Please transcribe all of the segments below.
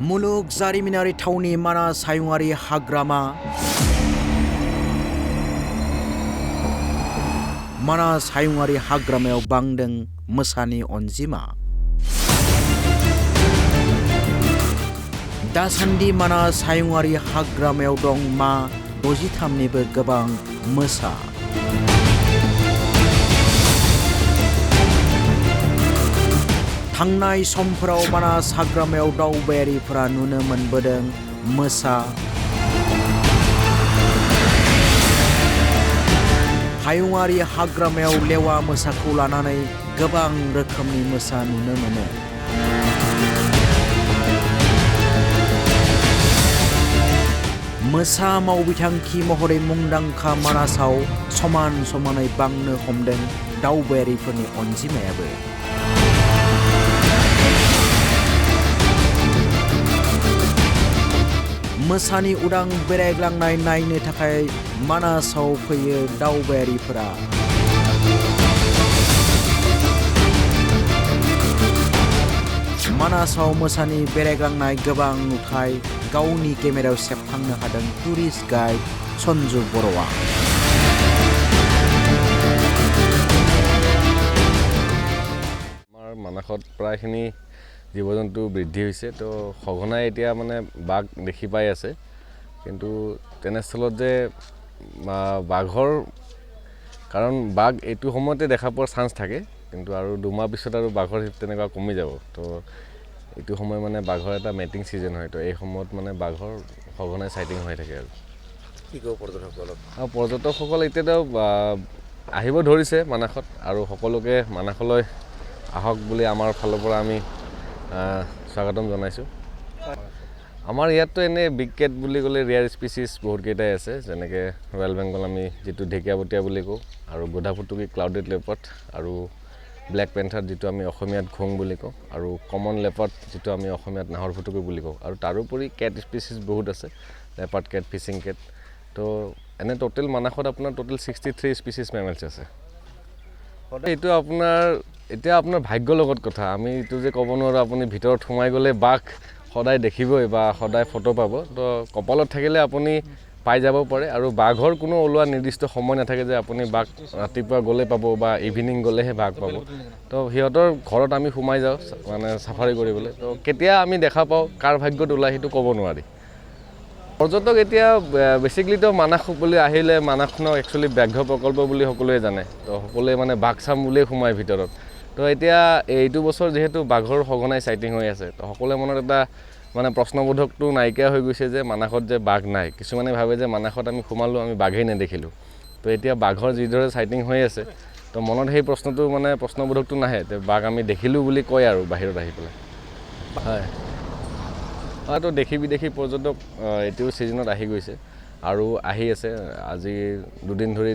मुलुग जारिमिनारि थावनि मानास हायुङारि हाग्रामा मानास हायुङारि हाग्रामायाव बांदों मोसानि अनजिमा। दासान्दि मानास हायुङारि हाग्रामायाव दं मा 63निबो गोबां मोसा। थांनाय समफोराव मानास हाग्रामायाव दावबायारिफोरा नुनो मोनबोदों मोसा, हायुङारि हाग्रामायाव लेवा मोसाखौ लानानै गोबां रोखोमनि मोसा नुनो मोनो। मोसा मावबिथांखि महरै मुंदांखा मानासाव समान समानै बांनो हमदों दावबायारिफोरनि अनजिमायाबो। मोसानि उदां बेरायग्लांनाय नायनो थाखाय मानासाव फैयो दावबायारिफोरा। मानासाव मोसानि बेरायग्लांनाय गोबां नुथाय गावनि केमेरायाव सेबखांनो हादों टुरिस्ट गाइड सन्जु बर'आ। আমাৰ মানাসত প্ৰায়খিনি জীৱ জন্তু বৃদ্ধি হৈছে, তো সঘনাই এতিয়া মানে বাঘ দেখি পাই আছে, কিন্তু তেনেস্থলত যে বাঘৰ কাৰণ বাঘ এইটো সময়তে দেখা পোৱাৰ চান্স থাকে, কিন্তু আৰু 2 মাহ পিছত আৰু বাঘৰ তেনেকুৱা কমি যাব। তো এইটো সময় মানে বাঘৰ এটা মেটিং ছিজন হয়, তো এই সময়ত মানে বাঘৰ সঘনাই চাইটিং হৈ থাকে। আৰু কি কওঁ পৰ্যটকসকলক? পৰ্যটকসকল এতিয়াতো আহিব ধৰিছে মানাসত, আৰু সকলোকে মানাসলৈ আহক বুলি আমাৰ ফালৰ পৰা আমি স্বাগতম জনাইছোঁ। আমাৰ ইয়াততো এনে বিগ কেট বুলি ক'লে ৰেয়াৰ স্পিচিছ বহুতকেইটাই আছে, যেনেকৈ ৰয়েল বেংগল আমি যিটো ঢেকীয়াপতীয়া বুলি কওঁ, আৰু গোধাফুটুকী ক্লাউডেড লেপাৰ্ড, আৰু ব্লেক পেন্থাৰ যিটো আমি অসমীয়াত ঘোং বুলি কওঁ, আৰু কমন লেপাৰ্ড যিটো আমি অসমীয়াত নাহৰ ফুটুকী বুলি কওঁ, আৰু তাৰোপৰি কেট স্পিচিছ বহুত আছে, লেপাৰ্ড কেট, ফিচিং কেট। তো এনে টোটেল মানাসত আপোনাৰ টোটেল 63 স্পিচিছ মেমেলছ আছে। এইটো এতিয়া আপোনাৰ ভাগ্যৰ লগত কথা, আমি এইটো যে ক'ব নোৱাৰোঁ আপুনি ভিতৰত সোমাই গ'লে বাঘ সদায় দেখিবই বা সদায় ফটো পাব। তো কপালত থাকিলে আপুনি পাই যাব পাৰে, আৰু বাঘৰ কোনো ওলোৱা নিৰ্দিষ্ট সময় নাথাকে যে আপুনি বাঘ ৰাতিপুৱা গ'লে পাব বা ইভিনিং গ'লেহে বাঘ পাব। তো সিহঁতৰ ঘৰত আমি সোমাই যাওঁ মানে চাফাৰী কৰিবলৈ, তো কেতিয়া আমি দেখা পাওঁ কাৰ ভাগ্যত ওলায় সেইটো ক'ব নোৱাৰি। পৰ্যটক এতিয়া বেচিকেলিতো মানাস বুলি আহিলে মানাসখনক একচুৱেলি ব্যাঘ্ৰ প্ৰকল্প বুলি সকলোৱে জানে, তো সকলোৱে মানে বাঘ চাম বুলিয়ে সোমায় ভিতৰত। তো এতিয়া এইটো বছৰ যিহেতু বাঘৰ সঘনাই চাইটিং হৈ আছে, তো সকলোৰে মনত এটা মানে প্ৰশ্নবোধকটো নাইকিয়া হৈ গৈছে যে মানাসত যে বাঘ নাই। কিছুমানে ভাবে যে মানাসত আমি সোমালোঁ আমি বাঘেই নেদেখিলোঁ। তো এতিয়া বাঘৰ যিদৰে চাইটিং হৈ আছে, তো মনত সেই প্ৰশ্নটো মানে প্ৰশ্নবোধকটো নাহে, তো বাঘ আমি দেখিলোঁ বুলি কয় আৰু বাহিৰত আহি পেলাই। হয়, তো দেখি বিদেশী পৰ্যটক এইটো ছিজনত আহি গৈছে আৰু আহি আছে। আজি 2 দিন ধৰি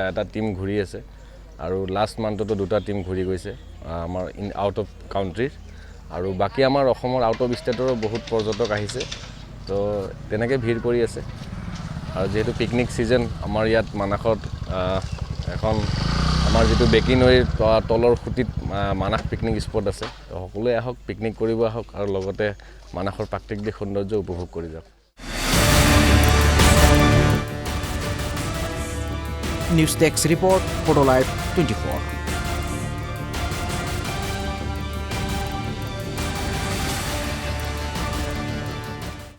এটা টীম ঘূৰি আছে, আৰু লাষ্ট মান্থতো 2টা টীম ঘূৰি গৈছে আমাৰ আউট অফ কাউণ্ট্ৰিৰ, আৰু বাকী আমাৰ অসমৰ আউট অফ ষ্টেটৰো বহুত পৰ্যটক আহিছে। তো তেনেকৈ ভিৰ কৰি আছে, আৰু যিহেতু পিকনিক ছিজন আমাৰ ইয়াত মানাসত এখন আমাৰ যিটো বেকী নৈৰ তলৰ খুঁটিত মানাস পিকনিক স্পট আছে, তো সকলোৱে আহক, পিকনিক কৰিব আহক, আৰু লগতে মানাসৰ প্ৰাকৃতিক সৌন্দৰ্য উপভোগ কৰি যাওক। News desk report, photo live 24।